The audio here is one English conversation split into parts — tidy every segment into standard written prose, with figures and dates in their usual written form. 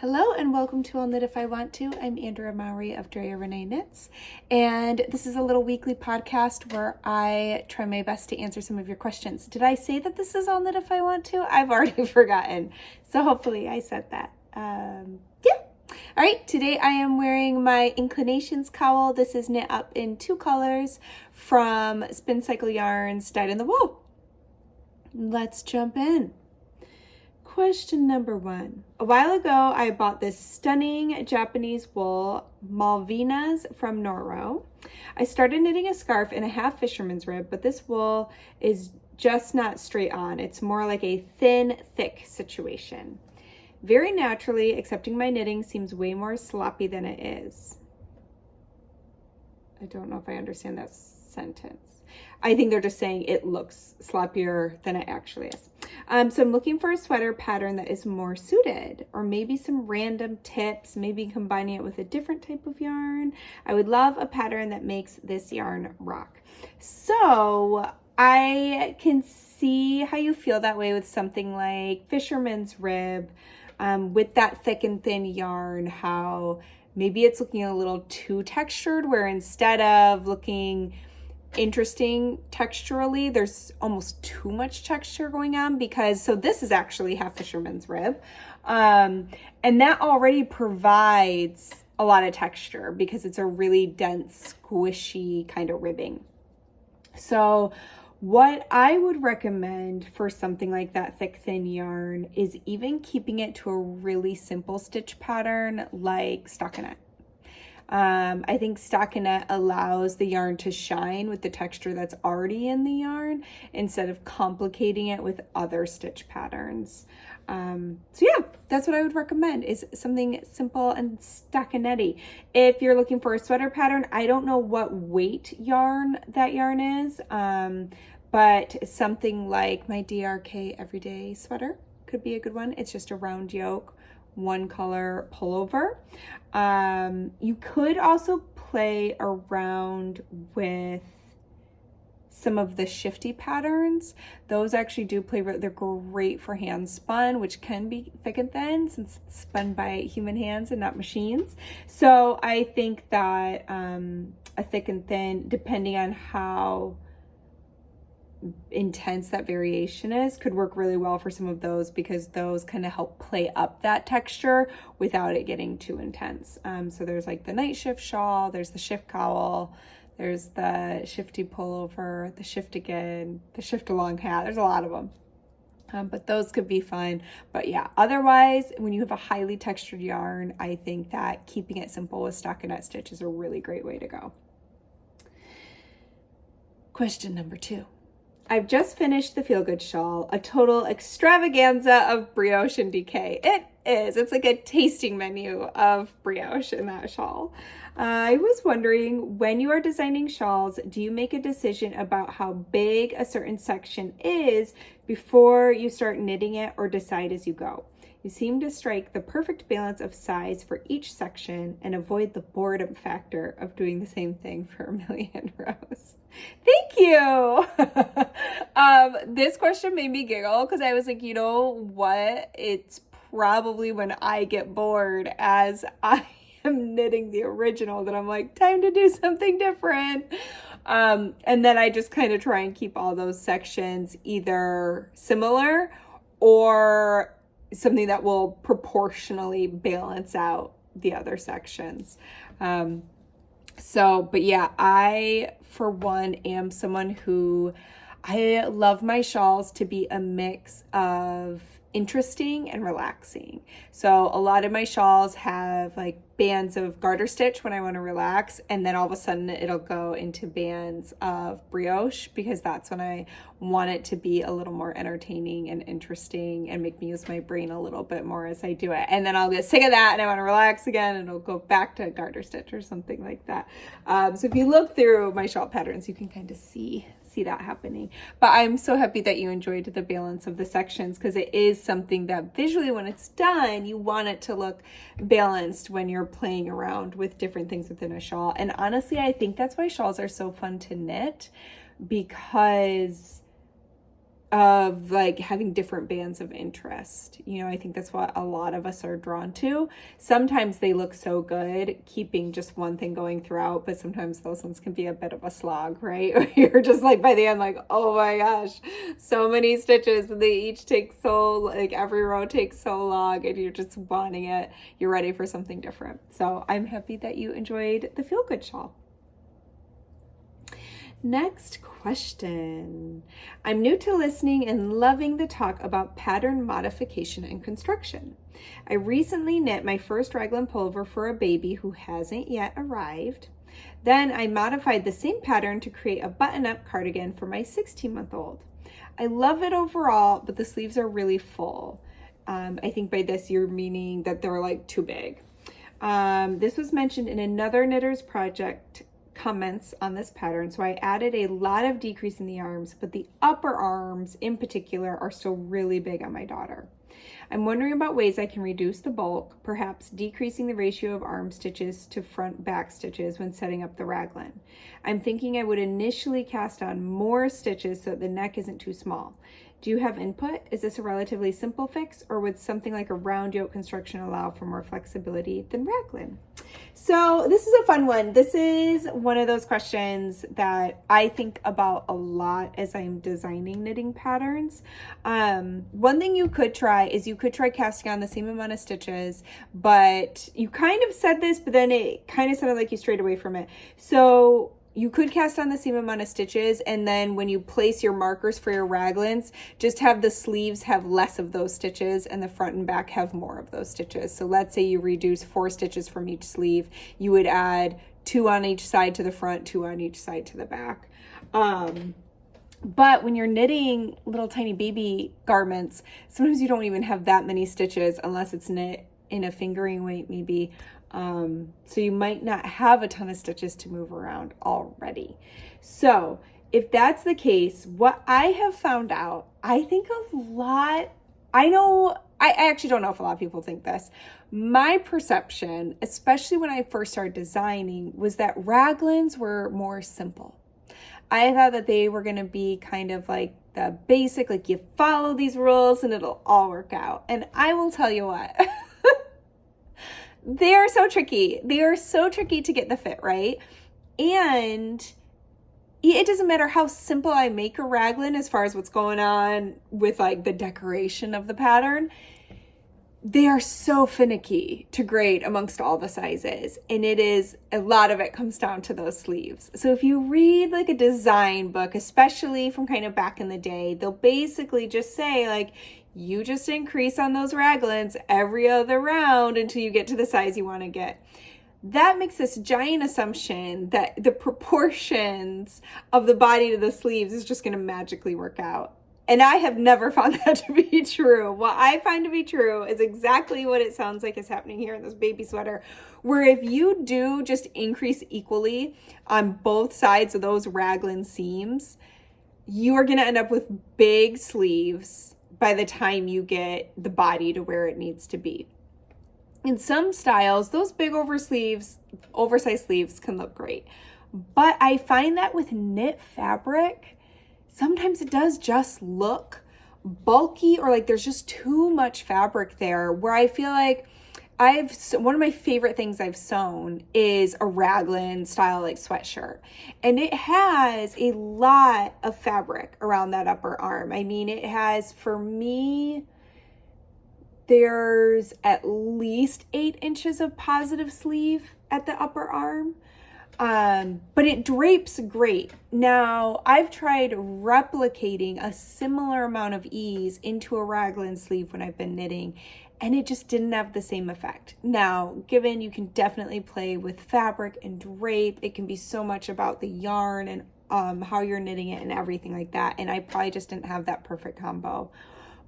Hello and welcome to I'll Knit If I Want To. I'm Andrea Mowry of Drea Renee Knits, and this is a little weekly podcast where I try my best to answer some of your questions. Did I say that this is I'll Knit If I Want To? I've already forgotten, so hopefully I said that. Yeah. All right, today I am wearing my Inclinations cowl. This is knit up in 2 colors from Spin Cycle Yarns Dyed in the Wool. Let's jump in. Question number 1. A while ago, I bought this stunning Japanese wool, Malvinas from Noro. I started knitting a scarf in a half fisherman's rib, but this wool is just not straight on. It's more like a thin, thick situation. Very naturally, accepting my knitting seems way more sloppy than it is. I don't know if I understand that sentence. I think they're just saying it looks sloppier than it actually is. So I'm looking for a sweater pattern that is more suited, or maybe some random tips, maybe combining it with a different type of yarn. I would love a pattern that makes this yarn rock. So I can see how you feel that way with something like fisherman's rib, with that thick and thin yarn, how maybe it's looking a little too textured, where instead of looking interesting texturally, there's almost too much texture going on, because so this is actually half fisherman's rib, and that already provides a lot of texture because it's a really dense, squishy kind of ribbing. So what I would recommend for something like that thick, thin yarn is even keeping it to a really simple stitch pattern like stockinette. I think stockinette allows the yarn to shine with the texture that's already in the yarn instead of complicating it with other stitch patterns. So yeah, that's what I would recommend, is something simple and stockinette-y. If you're looking for a sweater pattern, I don't know what weight yarn that yarn is, but something like my DRK Everyday sweater could be a good one. It's just a round yoke, 1 color pullover. You could also play around with some of the shifty patterns. Those actually do play, they're great for hand spun, which can be thick and thin since it's spun by human hands and not machines. So I think that a thick and thin, depending on how intense that variation is, could work really well for some of those, because those kind of help play up that texture without it getting too intense. So there's like the night shift shawl, there's the shift cowl, there's the shifty pullover, the shift again, the shift along hat. There's a lot of them, but those could be fun. But yeah, otherwise, when you have a highly textured yarn, I think that keeping it simple with stockinette stitch is a really great way to go. Question number 2. I've just finished the Feel Good shawl, a total extravaganza of brioche and decay. It is. It's like a tasting menu of brioche in that shawl. I was wondering, when you are designing shawls, do you make a decision about how big a certain section is before you start knitting it, or decide as you go? You seem to strike the perfect balance of size for each section and avoid the boredom factor of doing the same thing for a million rows. Thank you. This question made me giggle because I was like, you know what? It's probably when I get bored as I am knitting the original that I'm like, time to do something different. And then I just kind of try and keep all those sections either similar or something that will proportionally balance out the other sections. But yeah, I, for one, am someone who, I love my shawls to be a mix of interesting and relaxing. So a lot of my shawls have like bands of garter stitch when I want to relax, and then all of a sudden it'll go into bands of brioche because that's when I want it to be a little more entertaining and interesting and make me use my brain a little bit more as I do it. And then I'll get sick of that and I want to relax again, and it'll go back to garter stitch or something like that. So if you look through my shawl patterns, you can kind of see that happening. But I'm so happy that you enjoyed the balance of the sections, because it is something that visually, when it's done, you want it to look balanced when you're playing around with different things within a shawl. And honestly, I think that's why shawls are so fun to knit, because of like having different bands of interest. You know, I think that's what a lot of us are drawn to. Sometimes they look so good keeping just one thing going throughout, but sometimes those ones can be a bit of a slog, right? You're just like by the end like, oh my gosh, so many stitches, and they each take so, like every row takes so long, and you're just wanting it. You're ready for something different. So I'm happy that you enjoyed the Feel Good shawl. Next question. I'm new to listening and loving the talk about pattern modification and construction. I recently knit my first raglan pullover for a baby who hasn't yet arrived. Then I modified the same pattern to create a button-up cardigan for my 16-month-old. I love it overall, but the sleeves are really full. I think by this you're meaning that they're like too big. This was mentioned in another knitter's project comments on this pattern, so I added a lot of decrease in the arms, but the upper arms in particular are still really big on my daughter. I'm wondering about ways I can reduce the bulk, perhaps decreasing the ratio of arm stitches to front back stitches when setting up the raglan. I'm thinking I would initially cast on more stitches so that the neck isn't too small. Do you have input? Is this a relatively simple fix, or would something like a round yoke construction allow for more flexibility than raglan? So this is a fun one. This is one of those questions that I think about a lot as I'm designing knitting patterns. One thing you could try is you could try casting on the same amount of stitches, but you kind of said this, but then it kind of sounded like you strayed away from it. So you could cast on the same amount of stitches, and then when you place your markers for your raglans, just have the sleeves have less of those stitches and the front and back have more of those stitches. So let's say you reduce 4 stitches from each sleeve, you would add 2 on each side to the front, 2 on each side to the back. But when you're knitting little tiny baby garments, sometimes you don't even have that many stitches unless it's knit in a fingering weight maybe. So you might not have a ton of stitches to move around already. So if that's the case, what I have found out, I think a lot, I actually don't know if a lot of people think this. My perception, especially when I first started designing, was that raglans were more simple. I thought that they were going to be kind of like the basic, like you follow these rules and it'll all work out. And I will tell you what. They are so tricky. They are so tricky to get the fit right. And it doesn't matter how simple I make a raglan as far as what's going on with like the decoration of the pattern. They are so finicky to grade amongst all the sizes. And a lot of it comes down to those sleeves. So if you read like a design book, especially from kind of back in the day, they'll basically just say like, you just increase on those raglans every other round until you get to the size you want to get. That makes this giant assumption that the proportions of the body to the sleeves is just going to magically work out. And I have never found that to be true. What I find to be true is exactly what it sounds like is happening here in this baby sweater, where if you do just increase equally on both sides of those raglan seams, you are going to end up with big sleeves by the time you get the body to where it needs to be. In some styles, those big oversized sleeves can look great. But I find that with knit fabric, sometimes it does just look bulky, or like there's just too much fabric there, where I feel like one of my favorite things I've sewn is a raglan style like sweatshirt, and it has a lot of fabric around that upper arm. I mean, it has, for me, there's at least 8 inches of positive sleeve at the upper arm. But it drapes great. Now, I've tried replicating a similar amount of ease into a raglan sleeve when I've been knitting, and it just didn't have the same effect. Now, given you can definitely play with fabric and drape, it can be so much about the yarn and how you're knitting it and everything like that, and I probably just didn't have that perfect combo.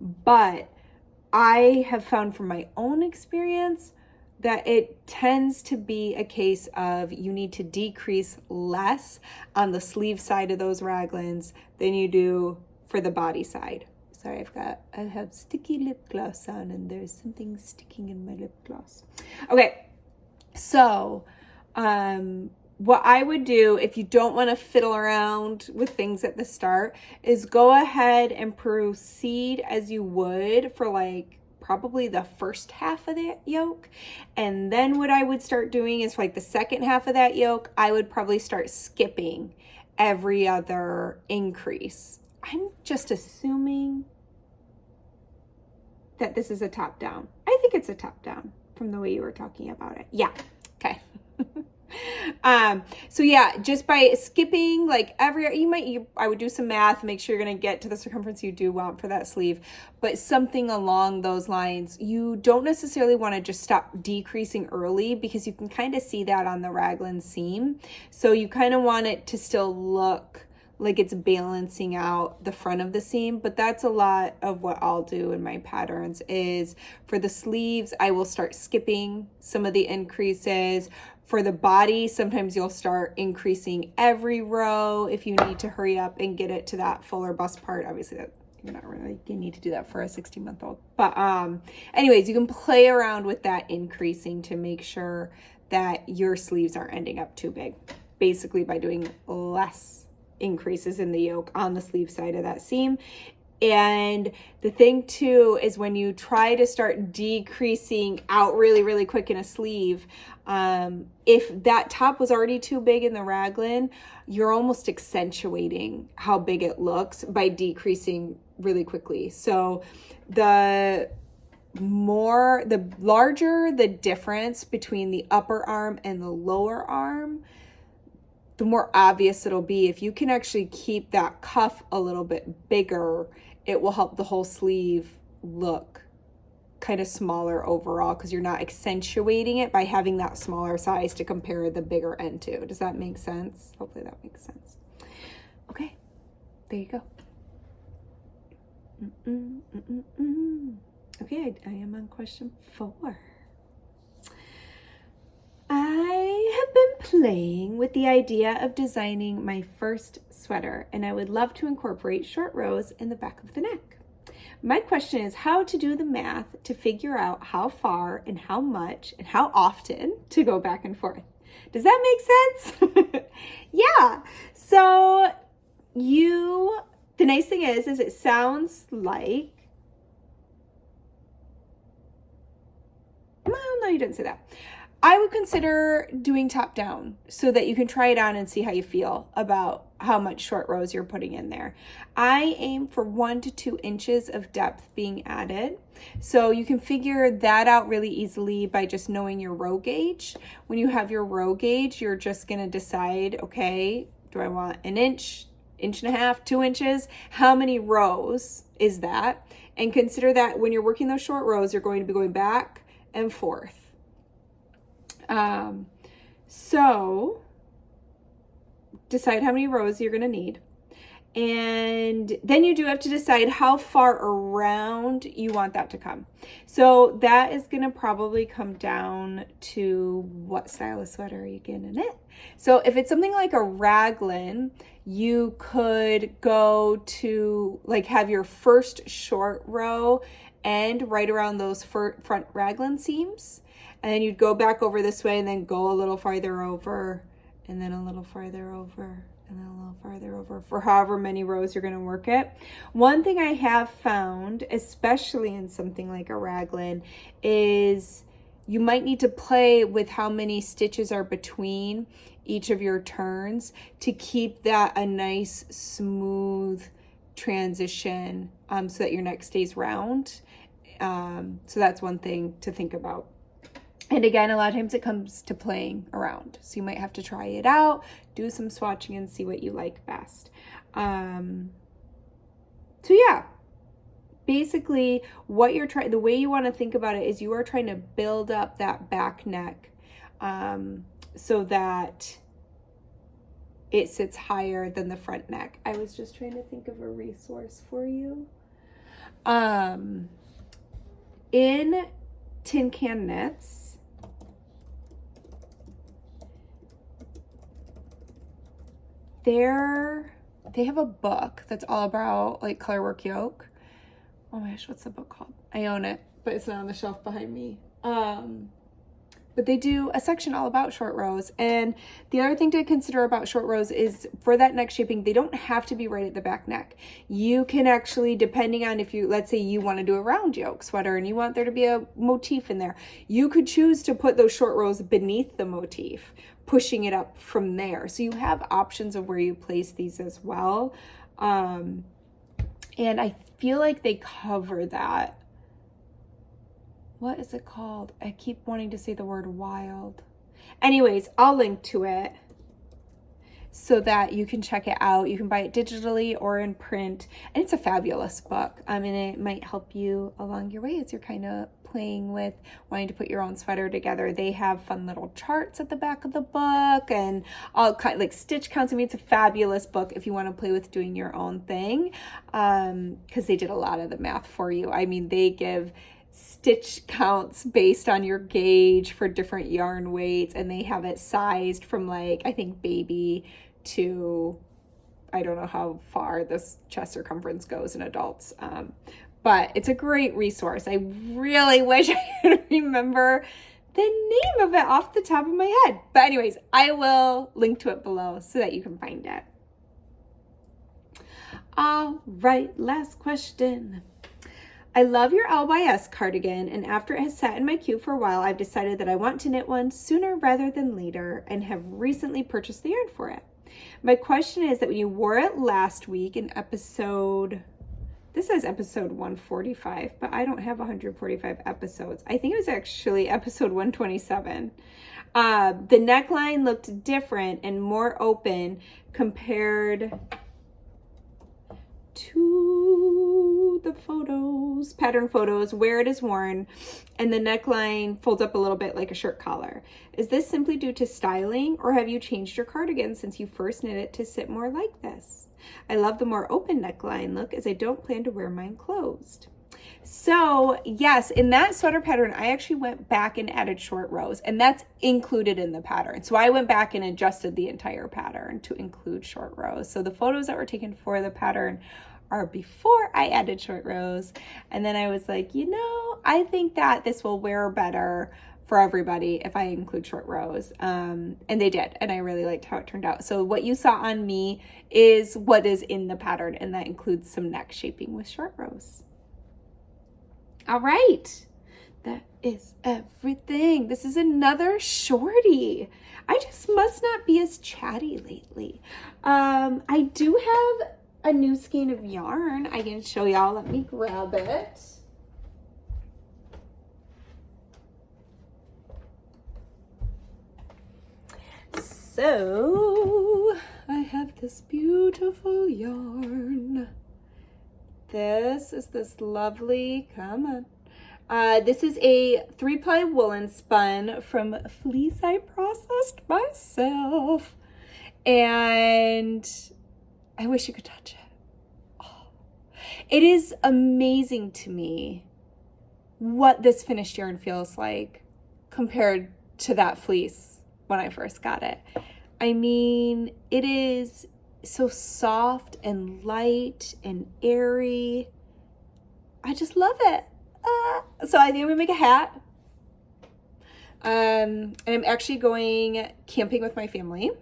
But I have found from my own experience that it tends to be a case of you need to decrease less on the sleeve side of those raglans than you do for the body side. Sorry, I have sticky lip gloss on, and there's something sticking in my lip gloss. Okay, so what I would do if you don't want to fiddle around with things at the start is go ahead and proceed as you would for like probably the first half of that yoke. And then what I would start doing is for like the second half of that yoke, I would probably start skipping every other increase. I'm just assuming that this is a top down. I think it's a top down from the way you were talking about it. Yeah. Okay. So yeah, just by skipping like I would do some math, make sure you're going to get to the circumference you do want for that sleeve, but something along those lines. You don't necessarily want to just stop decreasing early because you can kind of see that on the raglan seam. So you kind of want it to still look like it's balancing out the front of the seam, but that's a lot of what I'll do in my patterns is for the sleeves, I will start skipping some of the increases. For the body, sometimes you'll start increasing every row if you need to hurry up and get it to that fuller bust part. Obviously, that you're not really, you need to do that for a 16-month-old. But anyways, you can play around with that increasing to make sure that your sleeves aren't ending up too big, basically by doing less increases in the yoke on the sleeve side of that seam. And the thing too is when you try to start decreasing out really, really quick in a sleeve, if that top was already too big in the raglan, you're almost accentuating how big it looks by decreasing really quickly. So the larger the difference between the upper arm and the lower arm, the more obvious it'll be. If you can actually keep that cuff a little bit bigger, it will help the whole sleeve look kind of smaller overall because you're not accentuating it by having that smaller size to compare the bigger end to. Does that make sense? Hopefully that makes sense. Okay, there you go. Okay, I am on question 4. I have been playing with the idea of designing my first sweater, and I would love to incorporate short rows in the back of the neck. My question is how to do the math to figure out how far and how much and how often to go back and forth. Does that make sense? Yeah. So the nice thing is it sounds like, well, no, you didn't say that. I would consider doing top down so that you can try it on and see how you feel about how much short rows you're putting in there. I aim for 1 to 2 inches of depth being added. So you can figure that out really easily by just knowing your row gauge. When you have your row gauge, you're just going to decide, okay, do I want an inch, inch and a half, 2 inches? How many rows is that? And consider that when you're working those short rows, you're going to be going back and forth. So decide how many rows you're going to need. And then you do have to decide how far around you want that to come. So that is going to probably come down to what style of sweater are you going to knit. So if it's something like a raglan, you could go to like have your first short row end right around those front raglan seams. And then you'd go back over this way and then go a little farther over and then a little farther over and then a little farther over for however many rows you're going to work it. One thing I have found, especially in something like a raglan, is you might need to play with how many stitches are between each of your turns to keep that a nice smooth transition so that your neck stays round. So that's one thing to think about. And again, a lot of times it comes to playing around. So you might have to try it out, do some swatching and see what you like best. So yeah, basically what you're trying, the way you want to think about it is you are trying to build up that back neck so that it sits higher than the front neck. I was just trying to think of a resource for you. In Tin Can Knits, they have a book that's all about like colorwork yoke. Oh my gosh, what's the book called? I own it, but it's not on the shelf behind me. But but they do a section all about short rows. And the other thing to consider about short rows is for that neck shaping, they don't have to be right at the back neck. You can actually, depending on if you, let's say you want to do a round yoke sweater and you want there to be a motif in there, you could choose to put those short rows beneath the motif, pushing it up from there. So you have options of where you place these as well. And I feel like they cover that. What is it called? I keep wanting to say the word wild. Anyways, I'll link to it so that you can check it out. You can buy it digitally or in print. And it's a fabulous book. I mean, it might help you along your way as you're kind of playing with wanting to put your own sweater together. They have fun little charts at the back of the book and all kind like stitch counts. I mean, it's a fabulous book if you want to play with doing your own thing, because they did a lot of the math for you. I mean, they give stitch counts based on your gauge for different yarn weights, and they have it sized from like, I think baby to, I don't know how far this chest circumference goes in adults. But it's a great resource. I really wish I could remember the name of it off the top of my head. But anyways, I will link to it below so that you can find it. All right, last question. I love your LYS cardigan, and after it has sat in my queue for a while, I've decided that I want to knit one sooner rather than later and have recently purchased the yarn for it. My question is that when you wore it last week in episode, this says episode 145, but I don't have 145 episodes. I think it was actually episode 127. The neckline looked different and more open compared to the photos, pattern photos where it is worn, and the neckline folds up a little bit like a shirt collar. Is this simply due to styling, or have you changed your cardigan since you first knit it to sit more like this? I love the more open neckline look as I don't plan to wear mine closed. So yes, in that sweater pattern, I actually went back and added short rows, and that's included in the pattern. So I went back and adjusted the entire pattern to include short rows. So the photos that were taken for the pattern are before I added short rows. And then I was like, you know, I think that this will wear better for everybody if I include short rows. And they did, and I really liked how it turned out. So what you saw on me is what is in the pattern, and that includes some neck shaping with short rows. All right, that is everything. This is another shorty. I just must not be as chatty lately. I do have a new skein of yarn I can show y'all. Let me grab it. So I have this beautiful yarn. This is this lovely, come on. This is a 3-ply woolen spun from fleece I processed myself. And I wish you could touch it. Oh. It is amazing to me what this finished yarn feels like compared to that fleece when I first got it. I mean, it is so soft and light and airy. I just love it. So I think I'm gonna make a hat. And I'm actually going camping with my family.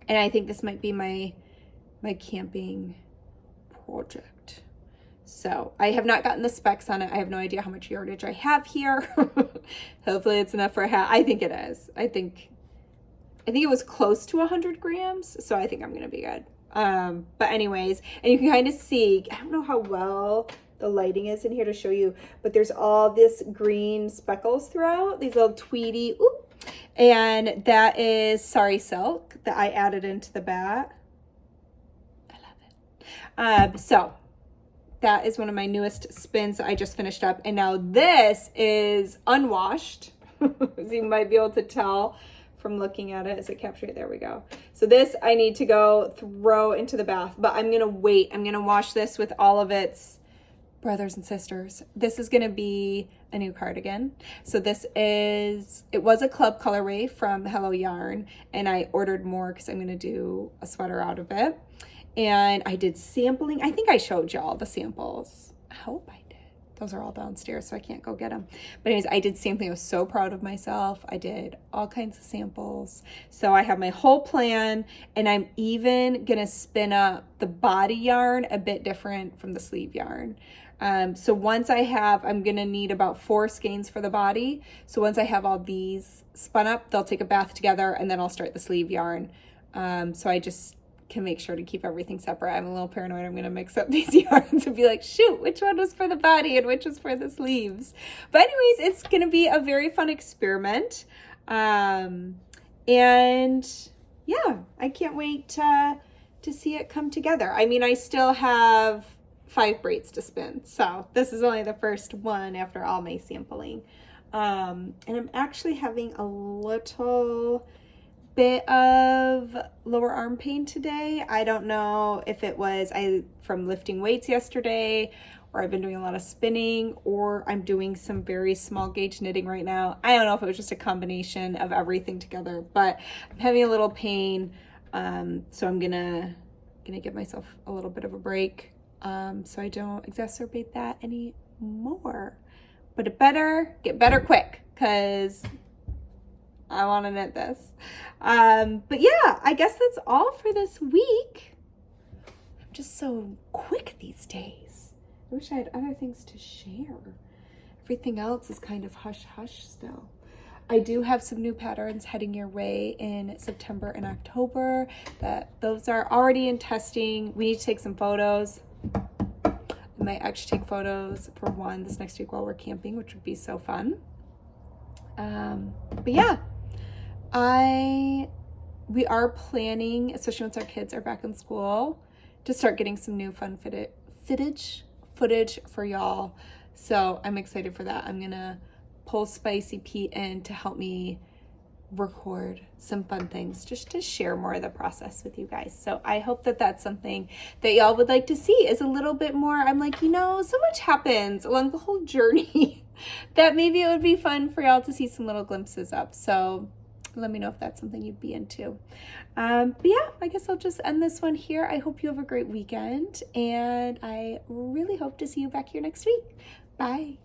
And I think this might be my camping project. So I have not gotten the specs on it. I have no idea how much yardage I have here. Hopefully it's enough for a hat. I think it is. I think it was close to 100 grams. So I think I'm going to be good. But anyways, and you can kind of see, I don't know how well the lighting is in here to show you, but there's all this green speckles throughout, these little tweedy, ooh, and that is sari silk that I added into the bat. I love it. So that is one of my newest spins that I just finished up. And now this is unwashed, as you might be able to tell from looking at it. Is it captured? There we go. So this I need to go throw into the bath, but I'm going to wait. I'm going to wash this with all of its brothers and sisters. This is going to be a new cardigan. So this is, it was a club colorway from Hello Yarn, and I ordered more because I'm going to do a sweater out of it. And I did sampling. I think I showed y'all the samples. I hope I did. those are all downstairs, so I can't go get them. But anyways, I did the same thing. I was so proud of myself. I did all kinds of samples. So I have my whole plan, and I'm even going to spin up the body yarn a bit different from the sleeve yarn. So once I'm going to need about 4 skeins for the body. So once I have all these spun up, they'll take a bath together, and then I'll start the sleeve yarn. So I just can make sure to keep everything separate. I'm a little paranoid I'm going to mix up these yarns and be like, shoot, which one was for the body and which was for the sleeves? But anyways, it's going to be a very fun experiment. And yeah, I can't wait to see it come together. I mean, I still have 5 braids to spin, so this is only the first one after all my sampling. And I'm actually having a little bit of lower arm pain today. I don't know if it was from lifting weights yesterday, or I've been doing a lot of spinning, or I'm doing some very small gauge knitting right now. I don't know if it was just a combination of everything together, but I'm having a little pain. So I'm gonna give myself a little bit of a break, so I don't exacerbate that anymore. But it better get better quick, because I want to knit this. But yeah, I guess that's all for this week. I'm just so quick these days. I wish I had other things to share. Everything else is kind of hush hush still. I do have some new patterns heading your way in September and October. Those are already in testing. We need to take some photos. I might actually take photos for one this next week while we're camping, which would be so fun. But yeah, we are planning, especially once our kids are back in school, to start getting some new fun footage for y'all. So I'm excited for that. I'm gonna pull Spicy Pete in to help me record some fun things, just to share more of the process with you guys. So I hope that that's something that y'all would like to see, is a little bit more. I'm like, so much happens along the whole journey that maybe it would be fun for y'all to see some little glimpses of. So let me know if that's something you'd be into. But yeah, I guess I'll just end this one here. I hope you have a great weekend, and I really hope to see you back here next week. Bye.